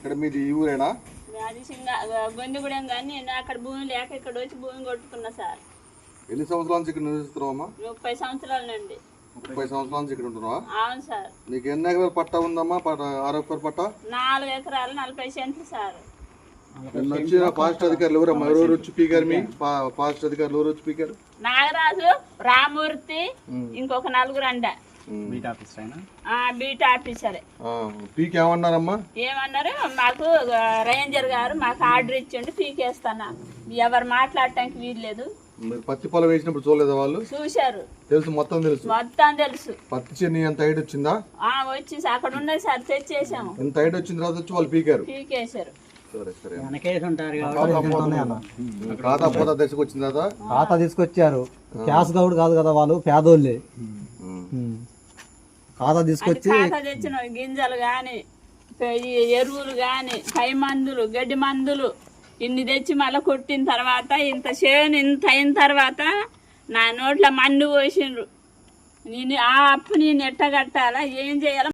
ఇక్కడ మీది ఈ ఊరేనా? అది గొందిగూడెం కానీ నేను అక్కడ భూమి లేక ఇక్కడ వచ్చి భూమి కొట్టుకున్నా సార్. ఎన్ని సంవత్సరాల నుంచి ఇక్కడ నివసిస్తున్నావమ్మా? 30 సంవత్సరాల నుండి. 30 సంవత్సరాల నుంచి ఇక్కడ ఉంటున్నావా? అవును సార్. నీకు ఎన్ని ఎకరాల పట్టా ఉందమ్మా? 6 ఎకరాల పట్టా? 4 ఎకరాలు 40 సెంట్లు సార్. వచ్చిన ఫారెస్ట్ అధికారులు ఎవరమ్మా? ఎవరు వచ్చి పీకారు? మీ ఫారెస్ట్ అధికారులు ఎవరు వచ్చి పీకారు? నాగరాజు, రామూర్తి, ఇంకొక 4 అంట. బీట్ ఆఫీసరే. పీక్ ఏమన్నారమ్మా? ఏమన్నారు, మాకు రేంజర్ గారు మాకు ఆర్డర్ ఇచ్చిండు పీకేస్తానా, ఎవరు మాట్లాడటానికి వీల్లేదు. పత్తి పొలం వేసినప్పుడు చూడలేదా వాళ్ళు? చూశారు, తెలుసు, మొత్తం తెలుసు. పత్తి చెన్ని ఎంత హైట్ వచ్చిందా? వచ్చి అక్కడ ఉన్నది సార్, తెచ్చేసాము. ఎంత హైట్ వచ్చిన తర్వాత వచ్చి వాళ్ళు పీకారు, పీకేశారు. ఖాతా పోతా దశకు వచ్చిన తర్వాత ఖాతా తీసుకొచ్చారు. క్యాష్ గౌడ్ కాదు కదా, వాళ్ళు పేదోళ్ళే. ఖాతా తీసుకొచ్చి తెచ్చిన గింజలు గాని, ఎరువులు గాని, పై మందులు, గడ్డి మందులు ఇన్ని తెచ్చి మళ్ళీ కొట్టిన తర్వాత ఇంత చేను ఇంత అయిన తర్వాత నా నోట్లో మన్ను పోసిండ్రు. నేను ఆ అప్పు నేను ఎట్ట కట్టాలా, ఏం చేయాలా?